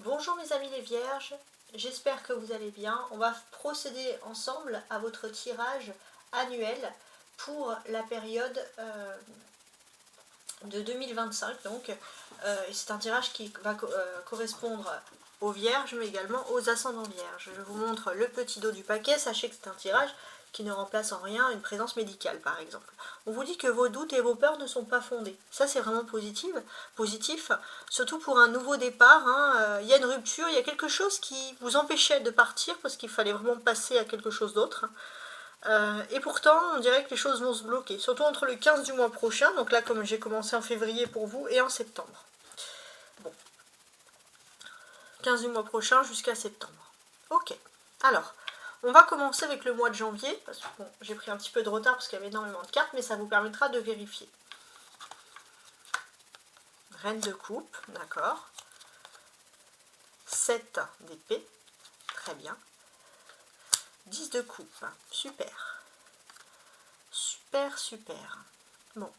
Bonjour mes amis les vierges, j'espère que vous allez bien. On va procéder ensemble à votre tirage annuel pour la période de 2025. Donc c'est un tirage qui va correspondre aux vierges mais également aux ascendants vierges. Je vous montre le petit dos du paquet, sachez que c'est un tirage qui ne remplace en rien une présence médicale par exemple. On vous dit que vos doutes et vos peurs ne sont pas fondés. Ça c'est vraiment positif, surtout pour un nouveau départ. Il y a une rupture, il y a quelque chose qui vous empêchait de partir parce qu'il fallait vraiment passer à quelque chose d'autre. Et pourtant on dirait que les choses vont se bloquer, surtout entre le 15 du mois prochain, donc là comme j'ai commencé en février pour vous, et en septembre. Bon, 15 du mois prochain jusqu'à septembre. Ok, alors on va commencer avec le mois de janvier, parce que bon, j'ai pris un petit peu de retard parce qu'il y avait énormément de cartes, mais ça vous permettra de vérifier. Reine de coupe, d'accord. 7 d'épée, très bien. 10 de coupe, super. Super. Bon,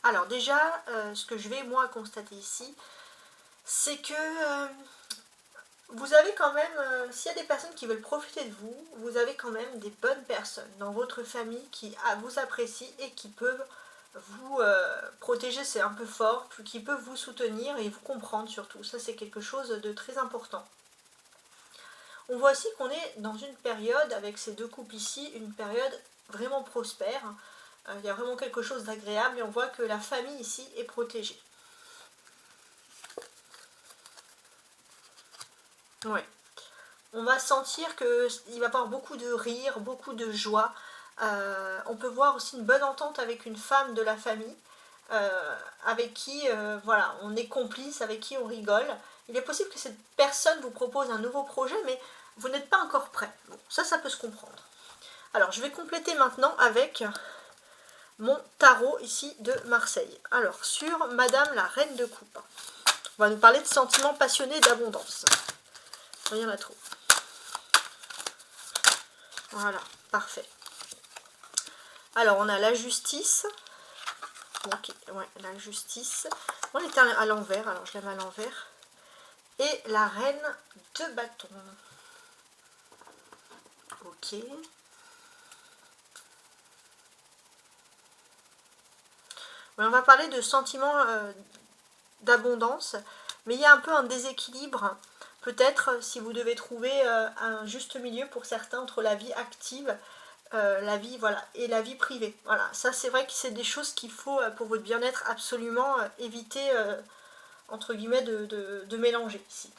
alors déjà, ce que je vais moi constater ici, c'est que vous avez quand même, s'il y a des personnes qui veulent profiter de vous, vous avez quand même des bonnes personnes dans votre famille qui vous apprécient et qui peuvent vous protéger, c'est un peu fort, qui peuvent vous soutenir et vous comprendre surtout. Ça c'est quelque chose de très important. On voit aussi qu'on est dans une période, avec ces deux coupes ici, une période vraiment prospère. Il y a vraiment quelque chose d'agréable et on voit que la famille ici est protégée. Ouais. On va sentir qu'il va y avoir beaucoup de rire, beaucoup de joie. On peut voir aussi une bonne entente avec une femme de la famille, avec qui voilà, on est complice, avec qui on rigole. Il est possible que cette personne vous propose un nouveau projet, mais vous n'êtes pas encore prêt. Bon, ça peut se comprendre. Alors, je vais compléter maintenant avec mon tarot ici de Marseille. Alors, sur Madame la Reine de Coupe, on va nous parler de sentiments passionnés et d'abondance. Il y en a trop. Voilà, parfait. Alors, on a la justice. Ok, ouais, la justice. On était à l'envers, alors je la mets à l'envers. Et la reine de bâton. Ok. On va parler de sentiments d'abondance, mais il y a un peu un déséquilibre. Peut-être si vous devez trouver un juste milieu pour certains entre la vie active, la vie voilà, et la vie privée. Voilà, ça c'est vrai que c'est des choses qu'il faut pour votre bien-être absolument éviter entre guillemets de mélanger ici.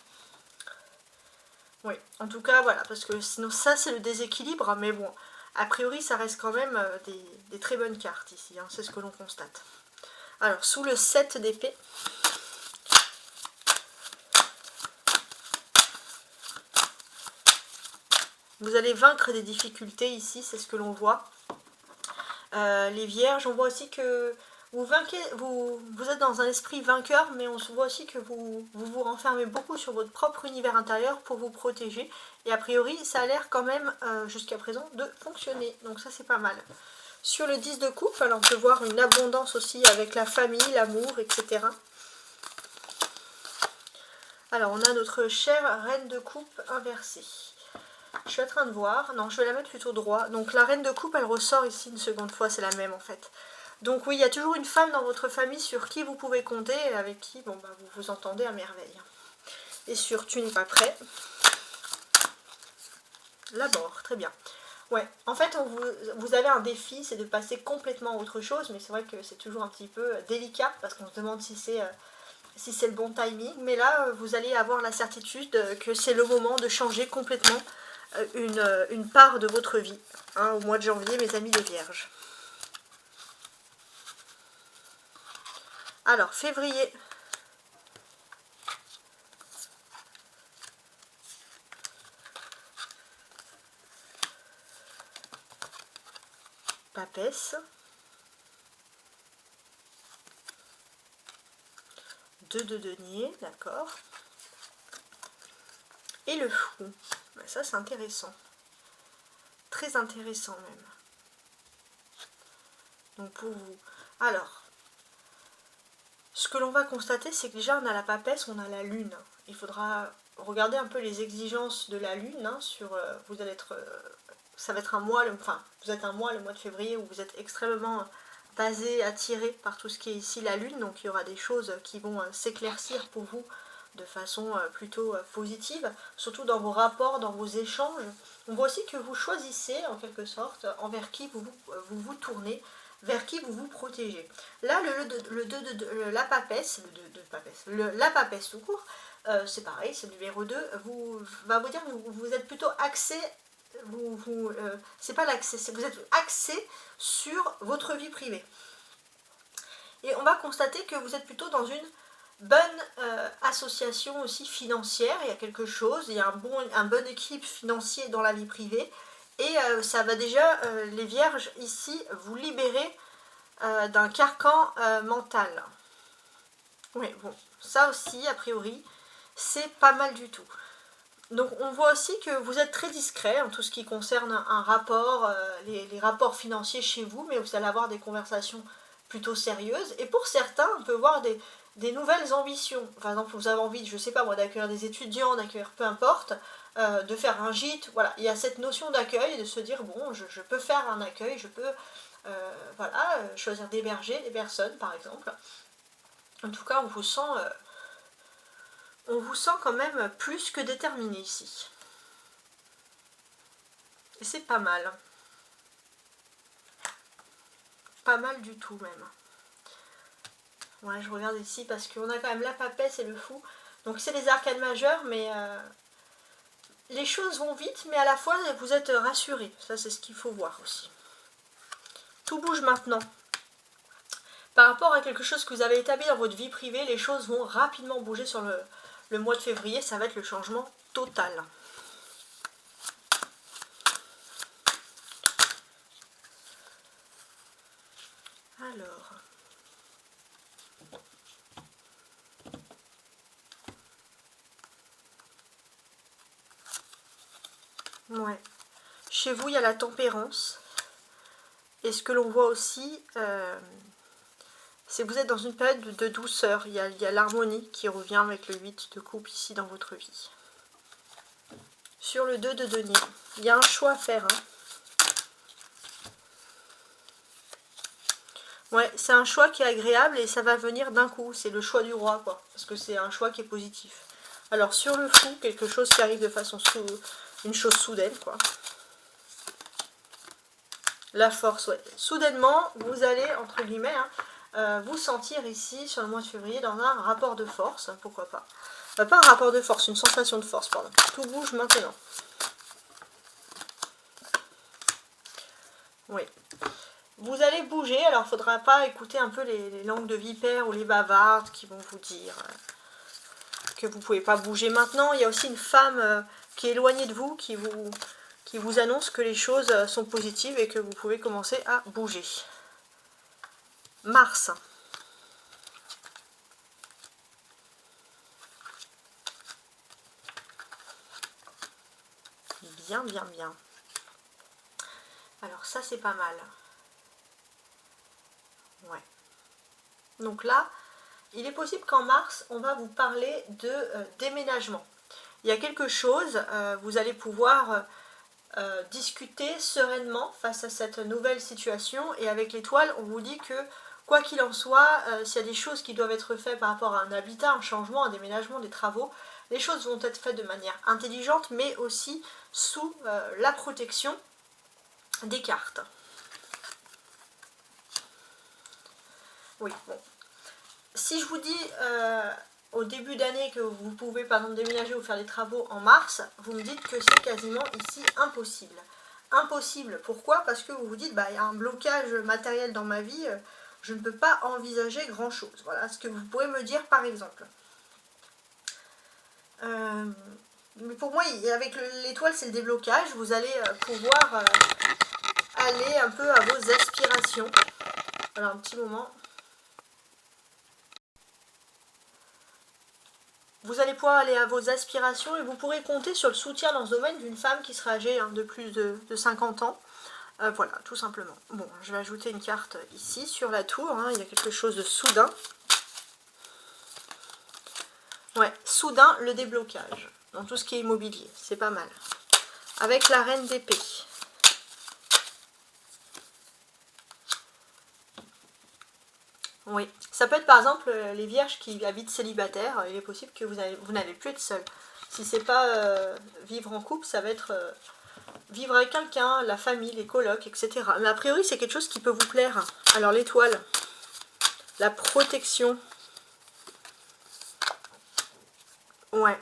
Oui, en tout cas voilà, parce que sinon ça c'est le déséquilibre, mais bon, a priori ça reste quand même des très bonnes cartes ici, hein, c'est ce que l'on constate. Alors sous le 7 d'épée, vous allez vaincre des difficultés ici, c'est ce que l'on voit. Les vierges, on voit aussi que vous êtes dans un esprit vainqueur, mais on voit aussi que vous renfermez beaucoup sur votre propre univers intérieur pour vous protéger. Et a priori, ça a l'air quand même, jusqu'à présent, de fonctionner. Donc ça, c'est pas mal. Sur le 10 de coupe, alors on peut voir une abondance aussi avec la famille, l'amour, etc. Alors, on a notre chère reine de coupe inversée. Je suis en train de voir. Non, je vais la mettre plutôt droit. Donc la reine de coupe, elle ressort ici une seconde fois, c'est la même en fait. Donc oui, il y a toujours une femme dans votre famille sur qui vous pouvez compter et avec qui bon, bah, vous vous entendez à merveille. Et sur tu n'es pas prêt. La mort, très bien. Ouais, en fait, vous avez un défi, c'est de passer complètement à autre chose, mais c'est vrai que c'est toujours un petit peu délicat parce qu'on se demande si c'est le bon timing. Mais là, vous allez avoir la certitude que c'est le moment de changer complètement une part de votre vie, hein, au mois de janvier, mes amis les vierges. Alors, février. Papesse. 2 de denier, d'accord. Et le fou. Ben, ça, c'est intéressant. Très intéressant même. Donc, pour vous. Alors, ce que l'on va constater, c'est que déjà on a la papesse, on a la lune. Il faudra regarder un peu les exigences de la lune, hein, sur vous allez être ça va être un mois, enfin vous êtes un mois, le mois de février, où vous êtes extrêmement basé, attiré par tout ce qui est ici la lune, donc il y aura des choses qui vont s'éclaircir pour vous de façon plutôt positive, surtout dans vos rapports, dans vos échanges. On voit aussi que vous choisissez en quelque sorte envers qui vous tournez, vers qui vous vous protégez. Là, la papesse, la papesse tout court, c'est pareil, c'est le numéro 2, va vous dire que vous êtes plutôt axé, c'est pas l'accès, c'est que vous êtes axé sur votre vie privée. Et on va constater que vous êtes plutôt dans une bonne association aussi financière, il y a quelque chose, il y a un bon équilibre financier dans la vie privée, et ça va déjà, les vierges ici, vous libérer d'un carcan mental. Oui, bon, ça aussi, a priori, c'est pas mal du tout. Donc on voit aussi que vous êtes très discret en tout ce qui concerne un rapport, les rapports financiers chez vous, mais vous allez avoir des conversations plutôt sérieuses. Et pour certains, on peut voir des nouvelles ambitions. Par exemple, vous avez envie, je sais pas moi, d'accueillir des étudiants, d'accueillir peu importe, de faire un gîte. Voilà, il y a cette notion d'accueil, de se dire, bon, je peux faire un accueil, je peux voilà, choisir d'héberger des personnes, par exemple. En tout cas, on vous sent quand même plus que déterminé ici. Et c'est pas mal. Pas mal du tout même. Ouais, je regarde ici parce qu'on a quand même la papesse et le fou. Donc c'est les arcanes majeures, mais les choses vont vite, mais à la fois vous êtes rassurés. Ça, c'est ce qu'il faut voir aussi. Tout bouge maintenant. Par rapport à quelque chose que vous avez établi dans votre vie privée, les choses vont rapidement bouger sur le mois de février. Ça va être le changement total. Alors... ouais. Chez vous, il y a la tempérance. Et ce que l'on voit aussi, c'est que vous êtes dans une période de douceur. Il y a l'harmonie qui revient avec le 8 de coupe ici dans votre vie. Sur le 2 de denier, il y a un choix à faire. Hein. Ouais, c'est un choix qui est agréable et ça va venir d'un coup. C'est le choix du roi, quoi. Parce que c'est un choix qui est positif. Alors sur le fou, quelque chose qui arrive de façon une chose soudaine, quoi. La force, ouais. Soudainement, vous allez, entre guillemets, vous sentir ici, sur le mois de février, dans un rapport de force, pourquoi pas. Pas un rapport de force, une sensation de force, pardon. Tout bouge maintenant. Oui. Vous allez bouger, alors il ne faudra pas écouter un peu les langues de vipère ou les bavardes qui vont vous dire que vous ne pouvez pas bouger maintenant. Il y a aussi une femme qui est éloignée de vous, qui vous annonce que les choses sont positives et que vous pouvez commencer à bouger. Mars. Bien, bien, bien. Alors ça, c'est pas mal. Ouais. Donc là, il est possible qu'en mars, on va vous parler de déménagement. Il y a quelque chose, vous allez pouvoir discuter sereinement face à cette nouvelle situation. Et avec l'étoile, on vous dit que, quoi qu'il en soit, s'il y a des choses qui doivent être faites par rapport à un habitat, un changement, un déménagement, des travaux, les choses vont être faites de manière intelligente, mais aussi sous la protection des cartes. Oui, bon. Si je vous dis au début d'année que vous pouvez par exemple déménager ou faire des travaux en mars, vous me dites que c'est quasiment ici impossible. Impossible, pourquoi? Parce que vous vous dites, bah, il y a un blocage matériel dans ma vie, je ne peux pas envisager grand chose. Voilà ce que vous pouvez me dire par exemple. Mais pour moi, avec l'étoile, c'est le déblocage. Vous allez pouvoir aller un peu à vos aspirations. Alors un petit moment. Vous allez pouvoir aller à vos aspirations et vous pourrez compter sur le soutien dans ce domaine d'une femme qui sera âgée de plus de 50 ans. Voilà, tout simplement. Bon, je vais ajouter une carte ici sur la tour. Il y a quelque chose de soudain. Ouais, soudain, le déblocage. Dans tout ce qui est immobilier, c'est pas mal. Avec la reine d'épée. Oui, ça peut être par exemple les vierges qui habitent célibataires. Il est possible que vous n'allez plus être seul. Si c'est pas vivre en couple, ça va être vivre avec quelqu'un, la famille, les colocs, etc. Mais a priori, c'est quelque chose qui peut vous plaire. Alors l'étoile, la protection. Ouais.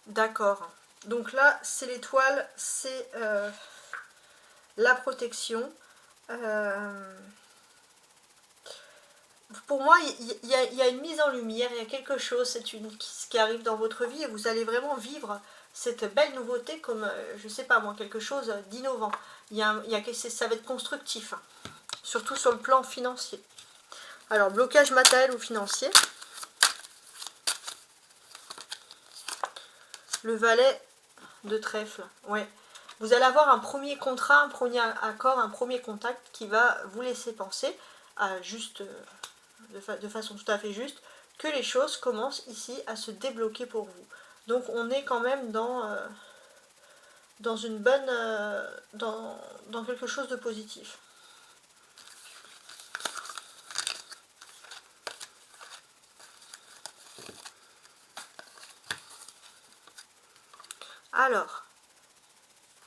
D'accord. Donc là, c'est l'étoile, c'est la protection. Pour moi, il y a une mise en lumière, il y a quelque chose qui arrive dans votre vie et vous allez vraiment vivre cette belle nouveauté comme, je sais pas moi, quelque chose d'innovant. Ça va être constructif, hein, surtout sur le plan financier. Alors, blocage matériel ou financier. Le valet de trèfle, ouais. Vous allez avoir un premier contrat, un premier accord, un premier contact qui va vous laisser penser à juste, de façon tout à fait juste, que les choses commencent ici à se débloquer pour vous. Donc on est quand même dans une bonne, dans quelque chose de positif. Alors,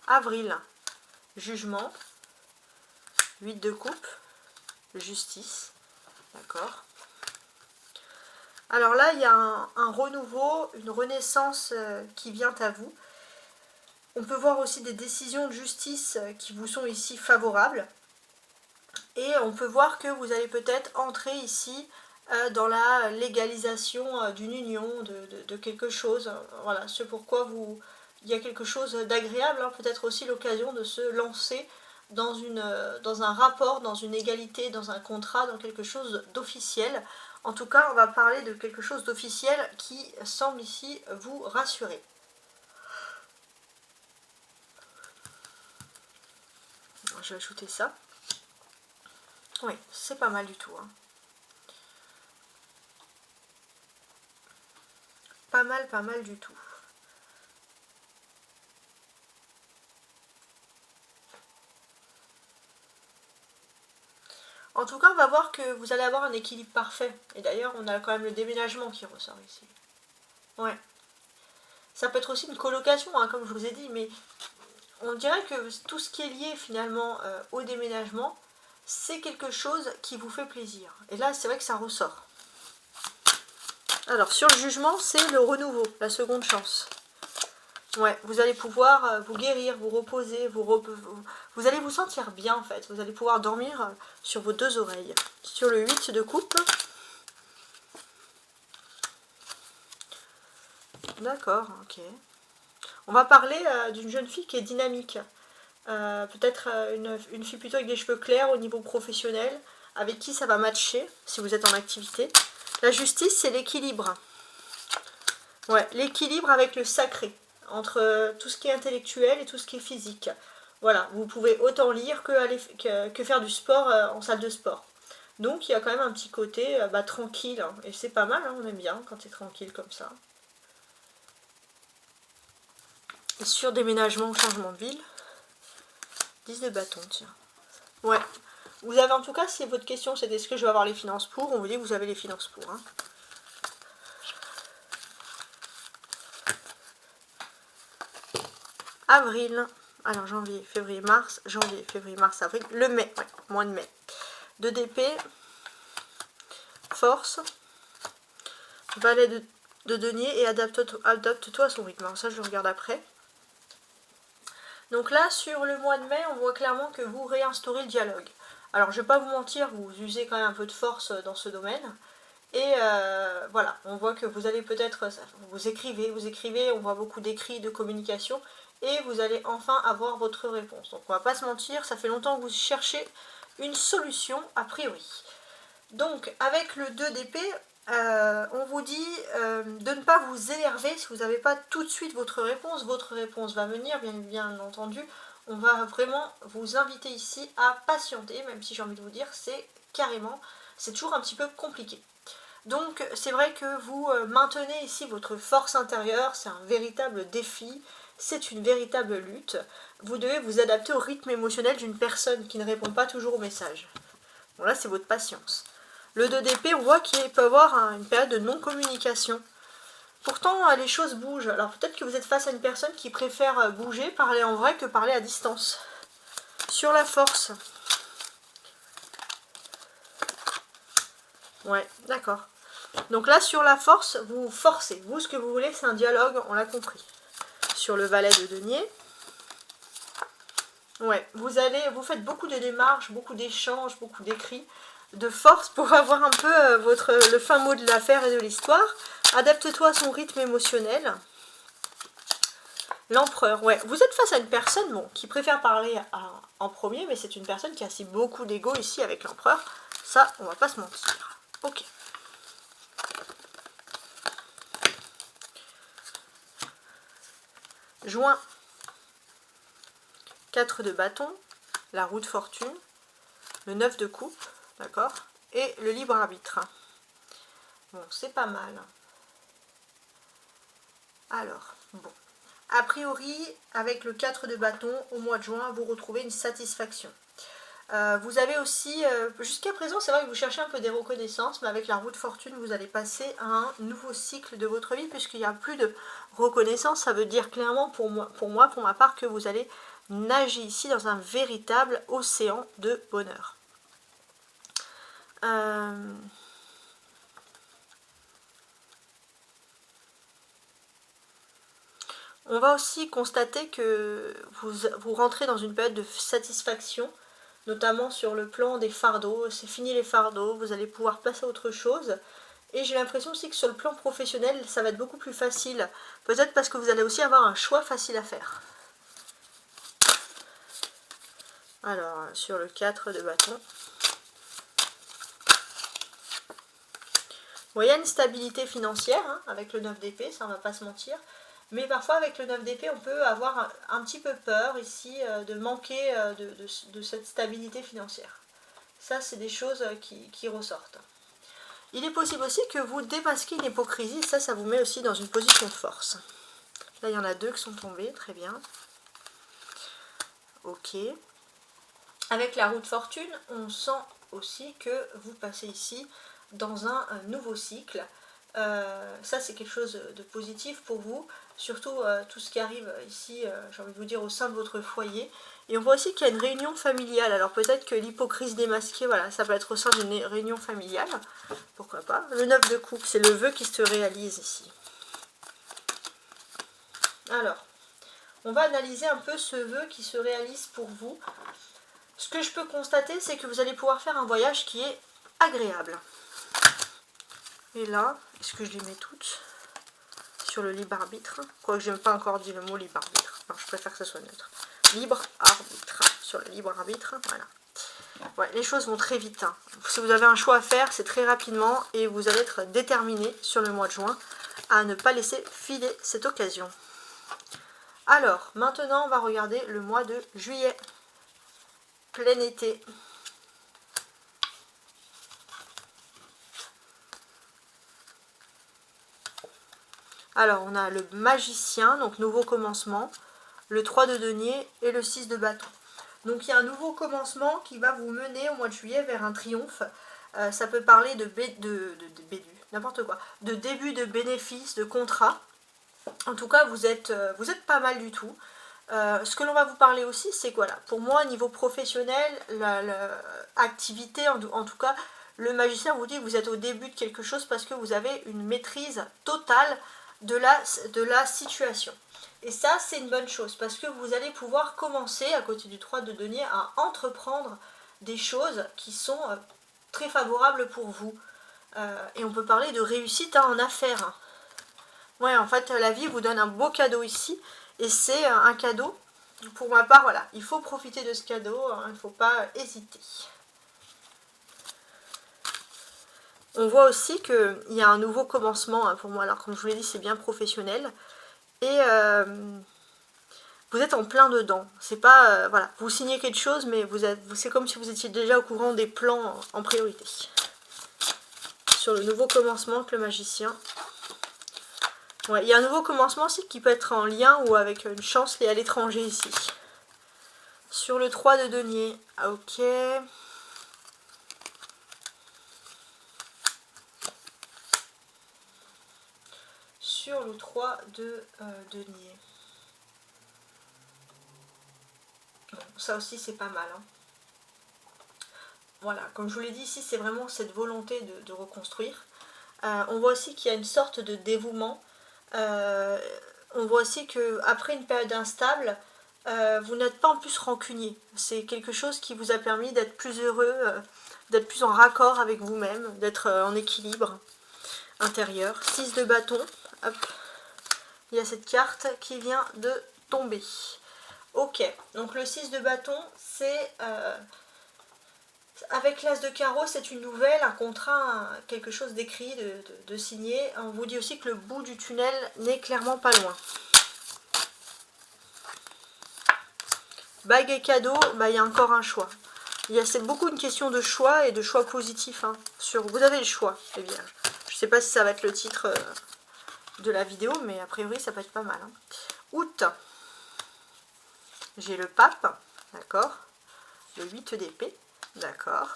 avril, jugement, 8 de coupe, justice, d'accord. Alors là, il y a un renouveau, une renaissance qui vient à vous. On peut voir aussi des décisions de justice qui vous sont ici favorables. Et on peut voir que vous allez peut-être entrer ici dans la légalisation d'une union, de quelque chose. Voilà, ce pourquoi il y a quelque chose d'agréable, hein, peut-être aussi l'occasion de se lancer dans un rapport, dans une égalité, dans un contrat, dans quelque chose d'officiel. En tout cas, on va parler de quelque chose d'officiel qui semble ici vous rassurer. Je vais ajouter ça. Oui, c'est pas mal du tout, hein. Pas mal du tout. En tout cas, on va voir que vous allez avoir un équilibre parfait. Et d'ailleurs, on a quand même le déménagement qui ressort ici. Ouais. Ça peut être aussi une colocation, hein, comme je vous ai dit, mais on dirait que tout ce qui est lié finalement au déménagement, c'est quelque chose qui vous fait plaisir. Et là, c'est vrai que ça ressort. Alors, sur le jugement, c'est le renouveau, la seconde chance. Ouais, vous allez pouvoir vous guérir, vous reposer, vous allez vous sentir bien en fait. Vous allez pouvoir dormir sur vos deux oreilles. Sur le 8 de coupe. D'accord, ok. On va parler d'une jeune fille qui est dynamique. Peut-être une fille plutôt avec des cheveux clairs au niveau professionnel, avec qui ça va matcher si vous êtes en activité. La justice, c'est l'équilibre. Ouais, l'équilibre avec le sacré, entre tout ce qui est intellectuel et tout ce qui est physique. Voilà, vous pouvez autant lire que faire du sport en salle de sport. Donc il y a quand même un petit côté tranquille, hein, et c'est pas mal, hein, on aime bien quand c'est tranquille comme ça. Et sur déménagement ou changement de ville, 10 de bâton, tiens. Ouais, vous avez en tout cas, si votre question c'est est-ce que je vais avoir les finances pour, on vous dit que vous avez les finances pour. Hein. Avril, alors janvier, février, mars, avril, le mai, ouais, mois de mai. 2 d'épée, force, valet de denier et adapte-toi à son rythme. Alors ça, je regarde après. Donc là, sur le mois de mai, on voit clairement que vous réinstaurez le dialogue. Alors, je ne vais pas vous mentir, vous usez quand même un peu de force dans ce domaine. Et voilà, on voit que vous allez peut-être, vous écrivez, on voit beaucoup d'écrits, de communication, et vous allez enfin avoir votre réponse. Donc on va pas se mentir, ça fait longtemps que vous cherchez une solution a priori. Donc avec le 2 d'épée, on vous dit de ne pas vous énerver si vous n'avez pas tout de suite votre réponse. Votre réponse va venir, bien entendu. On va vraiment vous inviter ici à patienter, même si j'ai envie de vous dire, c'est toujours un petit peu compliqué. Donc c'est vrai que vous maintenez ici votre force intérieure, c'est un véritable défi, c'est une véritable lutte. Vous devez vous adapter au rythme émotionnel d'une personne qui ne répond pas toujours aux messages. Bon là c'est votre patience. Le 2 d'épée, on voit qu'il peut y avoir une période de non-communication. Pourtant les choses bougent, alors peut-être que vous êtes face à une personne qui préfère bouger, parler en vrai que parler à distance. Sur la force. Ouais, d'accord. Donc là, sur la force, vous forcez. Vous, ce que vous voulez, c'est un dialogue, on l'a compris. Sur le valet de denier, ouais, vous faites beaucoup de démarches, beaucoup d'échanges, beaucoup d'écrits, de force pour avoir un peu le fin mot de l'affaire et de l'histoire. Adapte-toi à son rythme émotionnel. L'empereur, ouais, vous êtes face à une personne bon, qui préfère parler en premier, mais c'est une personne qui a aussi beaucoup d'ego ici avec l'empereur. Ça, on va pas se mentir. Ok. Joint, 4 de bâton, la roue de fortune, le 9 de coupe, d'accord, et le libre arbitre. Bon, c'est pas mal. Alors, bon. A priori, avec le 4 de bâton, au mois de juin, vous retrouvez une satisfaction. Vous avez aussi, jusqu'à présent, c'est vrai que vous cherchez un peu des reconnaissances, mais avec la roue de fortune, vous allez passer à un nouveau cycle de votre vie, puisqu'il n'y a plus de reconnaissance. Ça veut dire clairement, pour ma part, que vous allez nager ici dans un véritable océan de bonheur. On va aussi constater que vous rentrez dans une période de satisfaction, notamment sur le plan des fardeaux. C'est fini les fardeaux, vous allez pouvoir passer à autre chose. Et j'ai l'impression aussi que sur le plan professionnel, ça va être beaucoup plus facile. Peut-être parce que vous allez aussi avoir un choix facile à faire. Alors, sur le 4 de bâton. Bon, il y a une stabilité financière hein, avec le 9 d'épée, ça on va pas se mentir. Mais parfois avec le 9 d'épée, on peut avoir un petit peu peur ici de manquer de cette stabilité financière. Ça, c'est des choses qui ressortent. Il est possible aussi que vous démasquez une hypocrisie, ça vous met aussi dans une position de force. Là, il y en a 2 qui sont tombés, très bien. Ok. Avec la roue de fortune, on sent aussi que vous passez ici dans un nouveau cycle. Ça, c'est quelque chose de positif pour vous. Surtout tout ce qui arrive ici, j'ai envie de vous dire, au sein de votre foyer. Et on voit aussi qu'il y a une réunion familiale. Alors peut-être que l'hypocrisie démasquée, voilà, ça peut être au sein d'une réunion familiale. Pourquoi pas. Le 9 de coupe, c'est le vœu qui se réalise ici. Alors, on va analyser un peu ce vœu qui se réalise pour vous. Ce que je peux constater, c'est que vous allez pouvoir faire un voyage qui est agréable. Et là, est-ce que je les mets toutes sur le libre arbitre? Quoique je n'ai pas encore dit le mot libre arbitre. Alors, je préfère que ce soit neutre. Libre arbitre. Sur le libre arbitre, voilà. Ouais, les choses vont très vite. Hein. Si vous avez un choix à faire, c'est très rapidement et vous allez être déterminé sur le mois de juin à ne pas laisser filer cette occasion. Alors, maintenant, on va regarder le mois de juillet. Plein été. Alors, on a le magicien, donc nouveau commencement, le 3 de denier et le 6 de bâton. Donc, il y a un nouveau commencement qui va vous mener au mois de juillet vers un triomphe. Ça peut parler de n'importe quoi, de début de bénéfice, de contrat. En tout cas, vous êtes pas mal du tout. Ce que l'on va vous parler aussi, c'est que voilà, pour moi, au niveau professionnel, l'activité, en tout cas, le magicien vous dit que vous êtes au début de quelque chose parce que vous avez une maîtrise totale de la situation. Et ça, c'est une bonne chose parce que vous allez pouvoir commencer, à côté du 3 de denier, à entreprendre des choses qui sont très favorables pour vous. Et on peut parler de réussite en affaires. Ouais, en fait, la vie vous donne un beau cadeau ici. Et c'est un cadeau. Pour ma part, voilà, il faut profiter de ce cadeau. Hein, il ne faut pas hésiter. On voit aussi qu'il y a un nouveau commencement hein, pour moi. Alors, comme je vous l'ai dit, c'est bien professionnel. Et vous êtes en plein dedans. C'est pas, voilà, vous signez quelque chose, mais c'est comme si vous étiez déjà au courant des plans en priorité. sur le nouveau commencement avec le magicien. Ouais, il y a un nouveau commencement aussi qui peut être en lien ou avec une chance liée à l'étranger ici. Sur le 3 de denier. Ok. Sur le 3 de denier. Bon, ça aussi c'est pas mal. Hein. Voilà, comme je vous l'ai dit ici, c'est vraiment cette volonté de reconstruire. On voit aussi qu'il y a une sorte de dévouement. On voit aussi qu'après une période instable, vous n'êtes pas en plus rancunier. C'est quelque chose qui vous a permis d'être plus heureux, d'être plus en raccord avec vous-même, d'être en équilibre intérieur. 6 de bâton, hop, il y a cette carte qui vient de tomber. Ok, donc le 6 de bâton, c'est... avec l'as de carreau, c'est une nouvelle, un contrat, quelque chose d'écrit, de signé. On vous dit aussi que le bout du tunnel n'est clairement pas loin. Bague et cadeau, bah, il y a encore un choix. C'est beaucoup une question de choix et de choix positifs. Hein, vous avez le choix, les vierges. Je ne sais pas si ça va être le titre de la vidéo, mais a priori ça peut être pas mal. Hein. Août, j'ai le pape, d'accord. Le 8 d'épée, d'accord.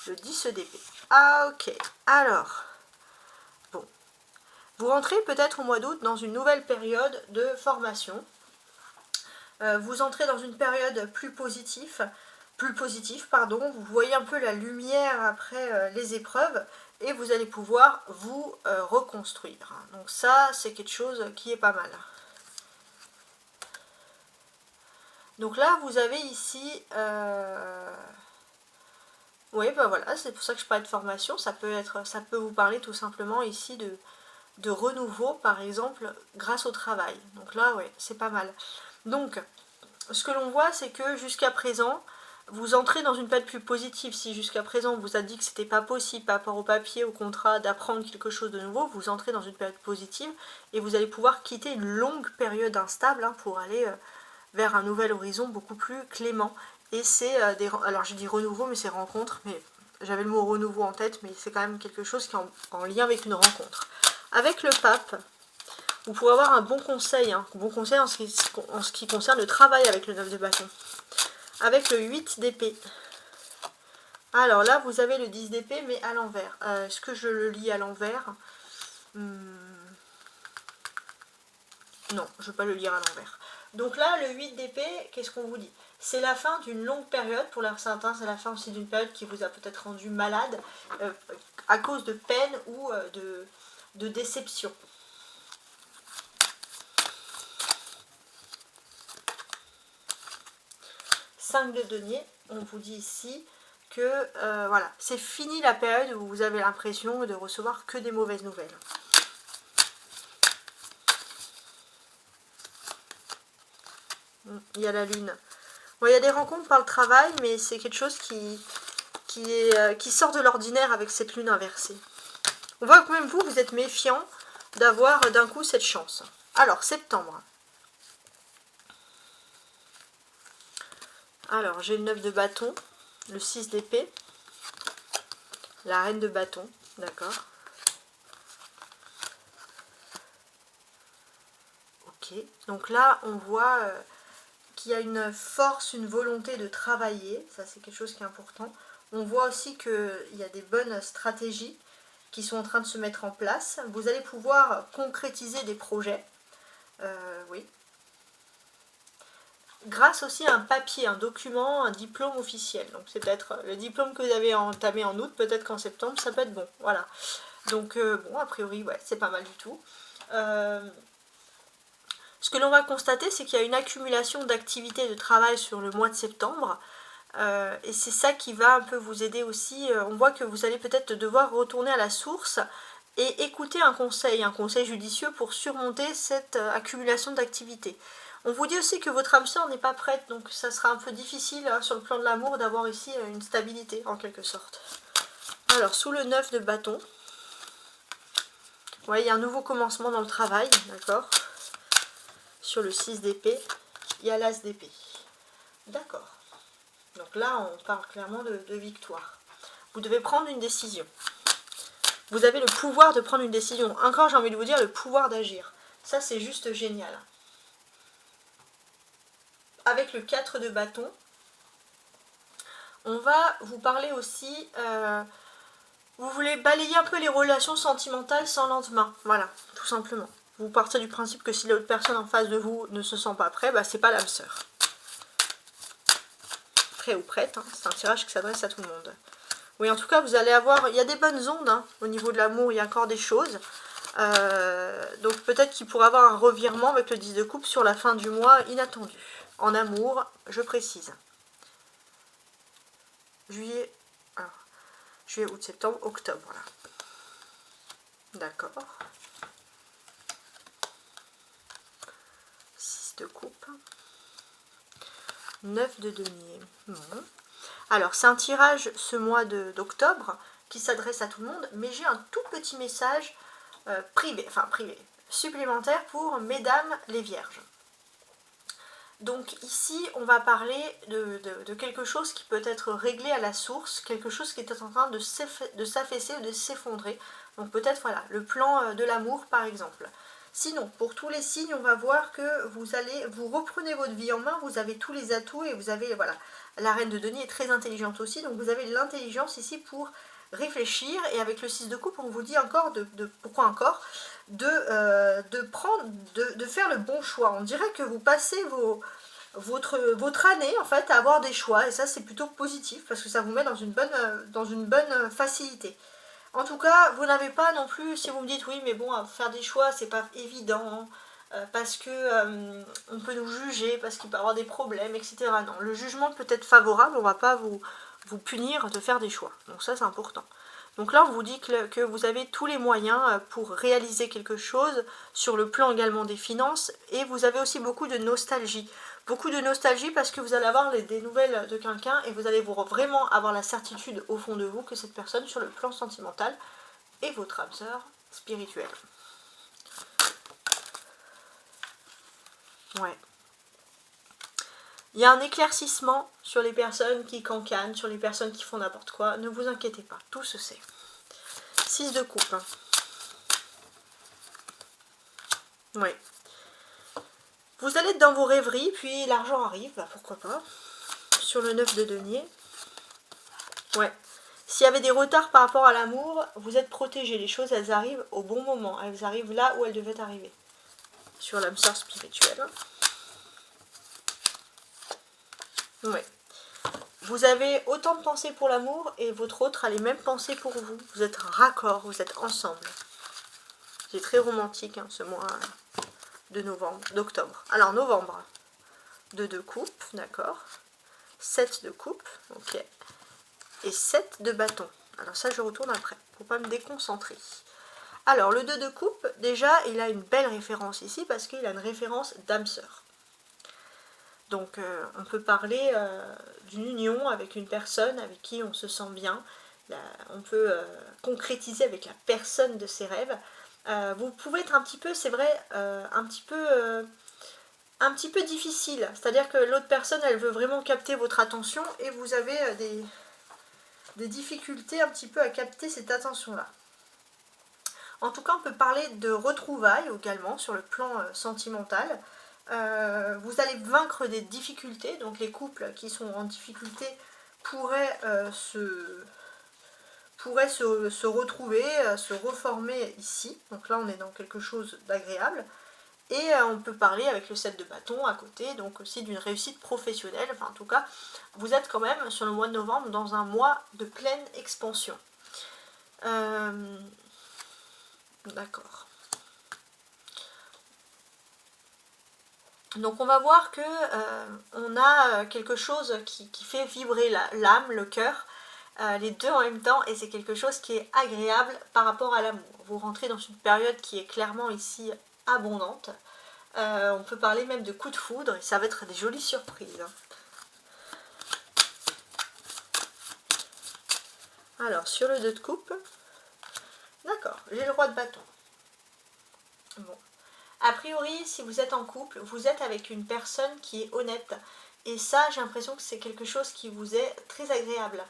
Le 10 d'épée. Ah ok, alors, bon. Vous rentrez peut-être au mois d'août dans une nouvelle période de formation. Vous entrez dans une période plus positive, pardon. Vous voyez un peu la lumière après les épreuves et vous allez pouvoir vous reconstruire. Donc ça, c'est quelque chose qui est pas mal. Donc là, vous avez ici... Oui, bah voilà, c'est pour ça que je parle de formation. Ça peut vous parler tout simplement ici de renouveau, par exemple, grâce au travail. Donc là, ouais, c'est pas mal. Donc, ce que l'on voit, c'est que jusqu'à présent, vous entrez dans une période plus positive. Si jusqu'à présent, on vous a dit que c'était pas possible par rapport au papier, au contrat, d'apprendre quelque chose de nouveau, vous entrez dans une période positive et vous allez pouvoir quitter une longue période instable hein, pour aller vers un nouvel horizon beaucoup plus clément. Et c'est alors j'ai dit renouveau, mais c'est rencontre, mais j'avais le mot renouveau en tête, mais c'est quand même quelque chose qui est en lien avec une rencontre. Avec le pape, vous pourrez avoir un bon conseil, hein, bon conseil en ce qui concerne le travail avec le 9 de bâton. Avec le 8 d'épée. Alors là, vous avez le 10 d'épée, mais à l'envers. Est-ce que je le lis à l'envers? Non, je ne veux pas le lire à l'envers. Donc là, le 8 d'épée, qu'est-ce qu'on vous dit? C'est la fin d'une longue période, pour certains, c'est la fin aussi d'une période qui vous a peut-être rendu malade, à cause de peine ou de déception. De denier, on vous dit ici que voilà, c'est fini la période où vous avez l'impression de recevoir que des mauvaises nouvelles. Il y a la lune. Bon, il y a des rencontres par le travail, mais c'est quelque chose qui sort de l'ordinaire avec cette lune inversée. On voit que même vous êtes méfiant d'avoir d'un coup cette chance. Alors, septembre. Alors, j'ai le 9 de bâton, le 6 d'épée, la reine de bâton, d'accord. Ok, donc là, on voit qu'il y a une force, une volonté de travailler, ça c'est quelque chose qui est important. On voit aussi qu'il y a des bonnes stratégies qui sont en train de se mettre en place. Vous allez pouvoir concrétiser des projets, oui. Grâce aussi à un papier, un document, un diplôme officiel. Donc c'est peut-être le diplôme que vous avez entamé en août, peut-être qu'en septembre, ça peut être bon. Voilà. Donc bon, a priori, ouais, c'est pas mal du tout. Ce que l'on va constater, c'est qu'il y a une accumulation d'activités de travail sur le mois de septembre. Et c'est ça qui va un peu vous aider aussi. On voit que vous allez peut-être devoir retourner à la source et écouter un conseil judicieux pour surmonter cette accumulation d'activités. On vous dit aussi que votre âme sœur n'est pas prête, donc ça sera un peu difficile hein, sur le plan de l'amour d'avoir ici une stabilité en quelque sorte. Alors, sous le 9 de bâton, ouais, il y a un nouveau commencement dans le travail, d'accord. Sur le 6 d'épée, il y a l'as d'épée. D'accord. Donc là, on parle clairement de victoire. Vous devez prendre une décision. Vous avez le pouvoir de prendre une décision. Encore, j'ai envie de vous dire, le pouvoir d'agir. Ça, c'est juste génial. Avec le 4 de bâton, on va vous parler aussi... vous voulez balayer un peu les relations sentimentales sans lendemain. Voilà, tout simplement. Vous partez du principe que si l'autre personne en face de vous ne se sent pas prêt, bah c'est pas l'âme sœur. Prêt ou prête, hein, c'est un tirage qui s'adresse à tout le monde. Oui, en tout cas, vous allez avoir... Il y a des bonnes ondes, hein, au niveau de l'amour, il y a encore des choses. Donc peut-être qu'il pourrait avoir un revirement avec le 10 de coupe sur la fin du mois inattendu. En amour, je précise. Juillet, août, septembre, octobre. Voilà. D'accord. 6 de coupe. 9 de denier. Bon. Alors, c'est un tirage ce mois d'octobre qui s'adresse à tout le monde, mais j'ai un tout petit message privé, supplémentaire pour mesdames les vierges. Donc ici, on va parler de quelque chose qui peut être réglé à la source, quelque chose qui est en train de s'affaisser ou de s'effondrer. Donc peut-être, voilà, le plan de l'amour, par exemple. Sinon, pour tous les signes, on va voir que vous reprenez votre vie en main, vous avez tous les atouts et vous avez, voilà, la reine de denier est très intelligente aussi, donc vous avez l'intelligence ici pour réfléchir. Et avec le 6 de coupe, on vous dit encore, pourquoi encore, de faire le bon choix. On dirait que vous passez votre année en fait à avoir des choix, et ça c'est plutôt positif parce que ça vous met dans une bonne facilité. En tout cas, vous n'avez pas non plus, si vous me dites oui mais bon, faire des choix c'est pas évident, parce que on peut nous juger, parce qu'il peut y avoir des problèmes, etc. Non, le jugement peut être favorable, on ne va pas vous punir de faire des choix, donc ça c'est important. Donc là on vous dit que vous avez tous les moyens pour réaliser quelque chose, sur le plan également des finances, et vous avez aussi beaucoup de nostalgie. Beaucoup de nostalgie parce que vous allez avoir des nouvelles de quelqu'un et vous allez vraiment avoir la certitude au fond de vous que cette personne sur le plan sentimental est votre âme sœur spirituelle. Ouais. Il y a un éclaircissement sur les personnes qui cancanent, sur les personnes qui font n'importe quoi. Ne vous inquiétez pas, tout se sait. 6 de coupe. Oui. Vous allez être dans vos rêveries, puis l'argent arrive, bah pourquoi pas. Sur le 9 de denier. Ouais. S'il y avait des retards par rapport à l'amour, vous êtes protégés. Les choses, elles arrivent au bon moment. Elles arrivent là où elles devaient arriver. Sur l'âme sœur spirituelle. Ouais. Vous avez autant de pensées pour l'amour et votre autre a les mêmes pensées pour vous. Vous êtes raccord, vous êtes ensemble. C'est très romantique, hein, ce mois d'octobre. Alors, novembre. 2 de coupe, d'accord. 7 de coupe, ok. Et 7 de bâton. Alors ça, je retourne après, pour pas me déconcentrer. Alors, le 2 de coupe, déjà, il a une belle référence ici, parce qu'il a une référence d'âme sœur. Donc, on peut parler d'une union avec une personne avec qui on se sent bien. On peut concrétiser avec la personne de ses rêves. Vous pouvez être un petit peu, c'est vrai, un petit peu difficile. C'est-à-dire que l'autre personne, elle veut vraiment capter votre attention et vous avez des difficultés un petit peu à capter cette attention-là. En tout cas, on peut parler de retrouvailles également sur le plan sentimental. Vous allez vaincre des difficultés, donc les couples qui sont en difficulté pourraient se retrouver, se reformer ici. Donc là, on est dans quelque chose d'agréable. Et on peut parler avec le 7 de bâton à côté, donc aussi d'une réussite professionnelle. Enfin, en tout cas, vous êtes quand même sur le mois de novembre dans un mois de pleine expansion. D'accord. Donc on va voir que on a quelque chose qui fait vibrer l'âme, le cœur, les deux en même temps, et c'est quelque chose qui est agréable par rapport à l'amour. Vous rentrez dans une période qui est clairement ici abondante. On peut parler même de coup de foudre, et ça va être des jolies surprises. Alors, sur le 2 de coupe, d'accord, j'ai le roi de bâton. Bon. A priori, si vous êtes en couple, vous êtes avec une personne qui est honnête. Et ça, j'ai l'impression que c'est quelque chose qui vous est très agréable.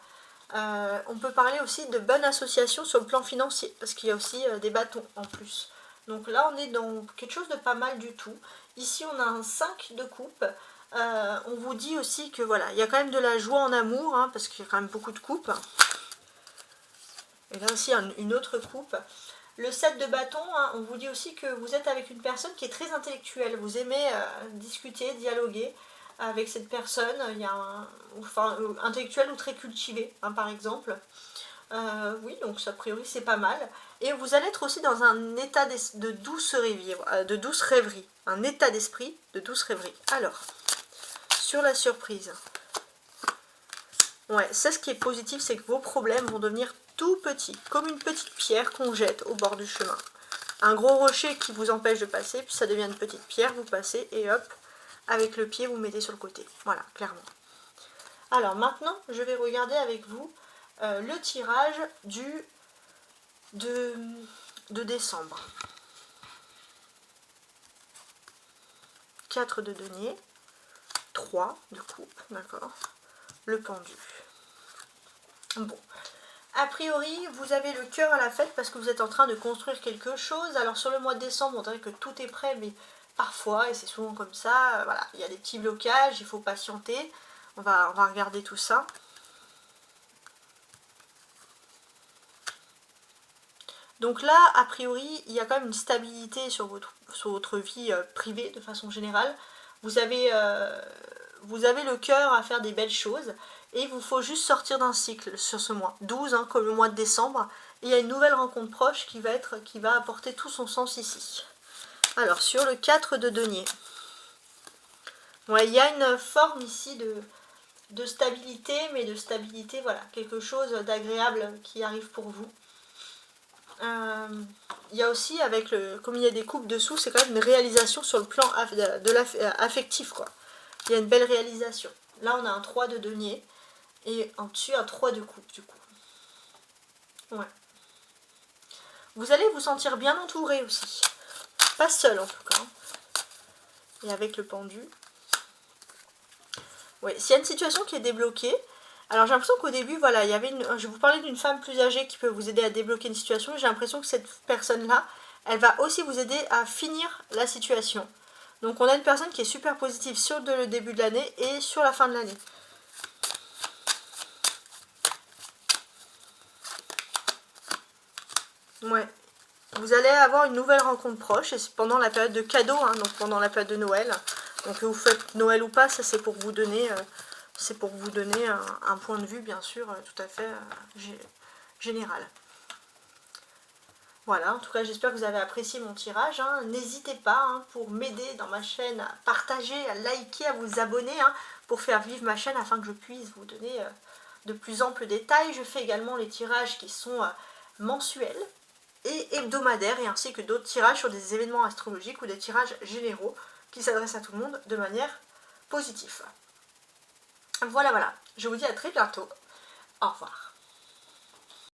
On peut parler aussi de bonne association sur le plan financier, parce qu'il y a aussi des bâtons en plus. Donc là, on est dans quelque chose de pas mal du tout. Ici, on a un 5 de coupe. On vous dit aussi que voilà, il y a quand même de la joie en amour, hein, parce qu'il y a quand même beaucoup de coupes. Et là aussi, une autre coupe. Le 7 de bâton, hein, on vous dit aussi que vous êtes avec une personne qui est très intellectuelle. Vous aimez discuter, dialoguer avec cette personne. Il y a intellectuel ou très cultivé, hein, par exemple. Oui, donc a priori c'est pas mal. Et vous allez être aussi dans un état de douce rêverie. Un état d'esprit de douce rêverie. Alors, sur la surprise. Ouais, ça ce qui est positif, c'est que vos problèmes vont devenir tout petits, comme une petite pierre qu'on jette au bord du chemin. Un gros rocher qui vous empêche de passer, puis ça devient une petite pierre, vous passez et hop, avec le pied vous mettez sur le côté. Voilà, clairement. Alors maintenant, je vais regarder avec vous le tirage de décembre. 4 de denier, 3 de coupe, d'accord. Le pendu. Bon. A priori, vous avez le cœur à la fête parce que vous êtes en train de construire quelque chose. Alors sur le mois de décembre, on dirait que tout est prêt, mais parfois, et c'est souvent comme ça, voilà, il y a des petits blocages, il faut patienter. On va regarder tout ça. Donc là, a priori, il y a quand même une stabilité sur votre vie privée de façon générale. Vous avez le cœur à faire des belles choses. Et il vous faut juste sortir d'un cycle sur ce mois. 12, hein, comme le mois de décembre. Et il y a une nouvelle rencontre proche qui va apporter tout son sens ici. Alors, sur le 4 de denier. Ouais, il y a une forme ici de stabilité, mais de stabilité, voilà, quelque chose d'agréable qui arrive pour vous. Il y a aussi, comme il y a des coupes dessous, c'est quand même une réalisation sur le plan affectif, quoi. Il y a une belle réalisation. Là, on a un 3 de denier. Et en dessus, un 3 de coupe, du coup. Ouais. Vous allez vous sentir bien entouré aussi. Pas seul, en tout cas. Et avec le pendu. Oui, s'il y a une situation qui est débloquée, alors j'ai l'impression qu'au début, voilà, je vais vous parler d'une femme plus âgée qui peut vous aider à débloquer une situation. J'ai l'impression que cette personne-là, elle va aussi vous aider à finir la situation. Donc on a une personne qui est super positive sur le début de l'année et sur la fin de l'année. Ouais. Vous allez avoir une nouvelle rencontre proche et c'est pendant la période de cadeaux, hein, donc pendant la période de Noël. Donc que vous faites Noël ou pas, ça c'est pour vous donner, un point de vue bien sûr tout à fait général. Voilà, en tout cas j'espère que vous avez apprécié mon tirage. Hein. N'hésitez pas hein, pour m'aider dans ma chaîne à partager, à liker, à vous abonner hein, pour faire vivre ma chaîne afin que je puisse vous donner de plus amples détails. Je fais également les tirages qui sont mensuels et hebdomadaires et ainsi que d'autres tirages sur des événements astrologiques ou des tirages généraux qui s'adressent à tout le monde de manière positive. Voilà, je vous dis à très bientôt. Au revoir.